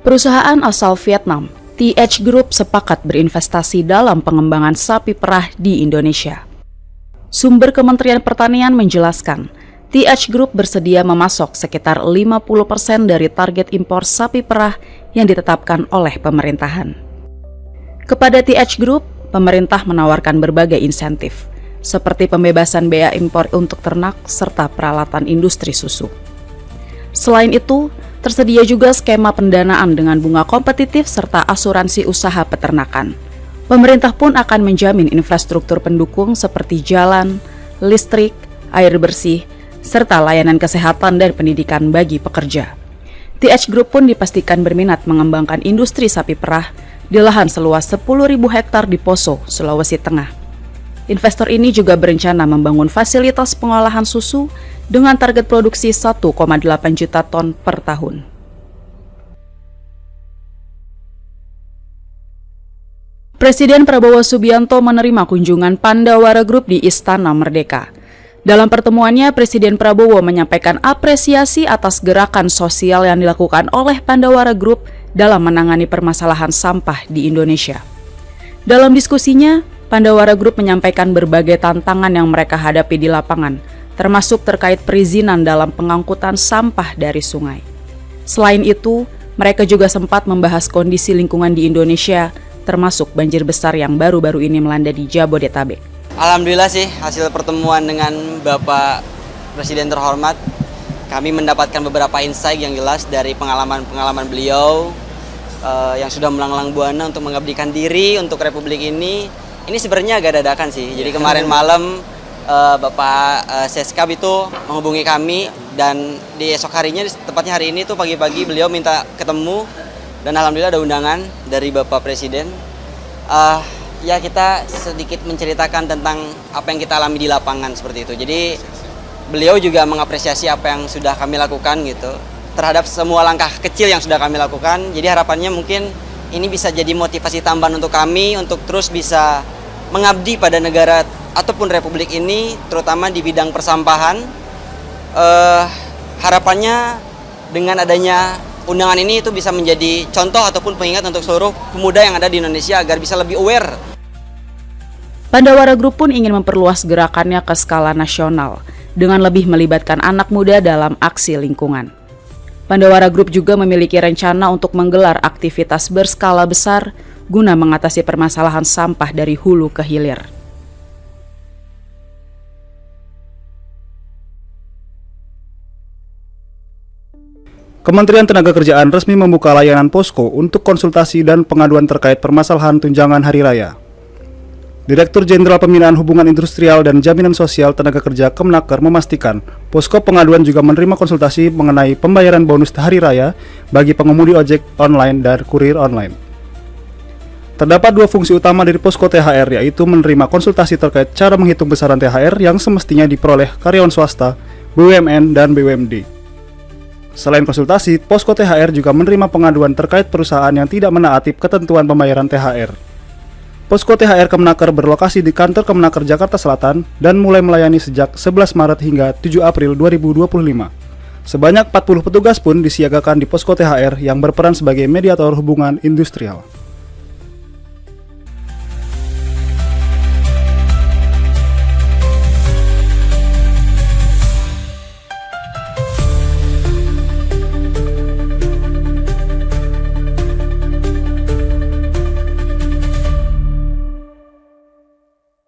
Perusahaan asal Vietnam, TH Group sepakat berinvestasi dalam pengembangan sapi perah di Indonesia. Sumber Kementerian Pertanian menjelaskan, TH Group bersedia memasok sekitar 50% dari target impor sapi perah yang ditetapkan oleh pemerintahan. Kepada TH Group, pemerintah menawarkan berbagai insentif, seperti pembebasan bea impor untuk ternak serta peralatan industri susu. Selain itu, tersedia juga skema pendanaan dengan bunga kompetitif serta asuransi usaha peternakan. Pemerintah pun akan menjamin infrastruktur pendukung seperti jalan, listrik, air bersih, serta layanan kesehatan dan pendidikan bagi pekerja. TH Group pun dipastikan berminat mengembangkan industri sapi perah di lahan seluas 10.000 hektar di Poso, Sulawesi Tengah. Investor ini juga berencana membangun fasilitas pengolahan susu dengan target produksi 1,8 juta ton per tahun. Presiden Prabowo Subianto menerima kunjungan Pandawara Group di Istana Merdeka. Dalam pertemuannya, Presiden Prabowo menyampaikan apresiasi atas gerakan sosial yang dilakukan oleh Pandawara Group dalam menangani permasalahan sampah di Indonesia. Dalam diskusinya, Pandawara Group menyampaikan berbagai tantangan yang mereka hadapi di lapangan, termasuk terkait perizinan dalam pengangkutan sampah dari sungai. Selain itu, mereka juga sempat membahas kondisi lingkungan di Indonesia, termasuk banjir besar yang baru-baru ini melanda di Jabodetabek. Alhamdulillah sih, hasil pertemuan dengan Bapak Presiden terhormat, kami mendapatkan beberapa insight yang jelas dari pengalaman-pengalaman beliau yang sudah melanglang buana untuk mengabdikan diri untuk Republik ini. Ini sebenarnya agak dadakan sih. Jadi kemarin malam Bapak Seskap itu menghubungi kami dan di esok harinya, tepatnya hari ini tuh pagi-pagi beliau minta ketemu dan alhamdulillah ada undangan dari Bapak Presiden. Ya kita sedikit menceritakan tentang apa yang kita alami di lapangan seperti itu. Jadi beliau juga mengapresiasi apa yang sudah kami lakukan gitu terhadap semua langkah kecil yang sudah kami lakukan. Jadi harapannya mungkin ini bisa jadi motivasi tambahan untuk kami untuk terus bisa mengabdi pada negara ataupun Republik ini, terutama di bidang persampahan. Harapannya dengan adanya undangan ini itu bisa menjadi contoh ataupun pengingat untuk seluruh pemuda yang ada di Indonesia agar bisa lebih aware. Pandawara Group pun ingin memperluas gerakannya ke skala nasional dengan lebih melibatkan anak muda dalam aksi lingkungan. Pandawara Group juga memiliki rencana untuk menggelar aktivitas berskala besar guna mengatasi permasalahan sampah dari hulu ke hilir. Kementerian Tenagakerjaan resmi membuka layanan posko untuk konsultasi dan pengaduan terkait permasalahan tunjangan hari raya. Direktur Jenderal Pembinaan Hubungan Industrial dan Jaminan Sosial Tenaga Kerja Kemenaker memastikan, posko pengaduan juga menerima konsultasi mengenai pembayaran bonus hari raya bagi pengemudi ojek online dan kurir online. Terdapat dua fungsi utama dari posko THR, yaitu menerima konsultasi terkait cara menghitung besaran THR yang semestinya diperoleh karyawan swasta, BUMN, dan BUMD. Selain konsultasi, posko THR juga menerima pengaduan terkait perusahaan yang tidak menaati ketentuan pembayaran THR. Posko THR Kemenaker berlokasi di kantor Kemenaker Jakarta Selatan dan mulai melayani sejak 11 Maret hingga 7 April 2025. Sebanyak 40 petugas pun disiagakan di posko THR yang berperan sebagai mediator hubungan industrial.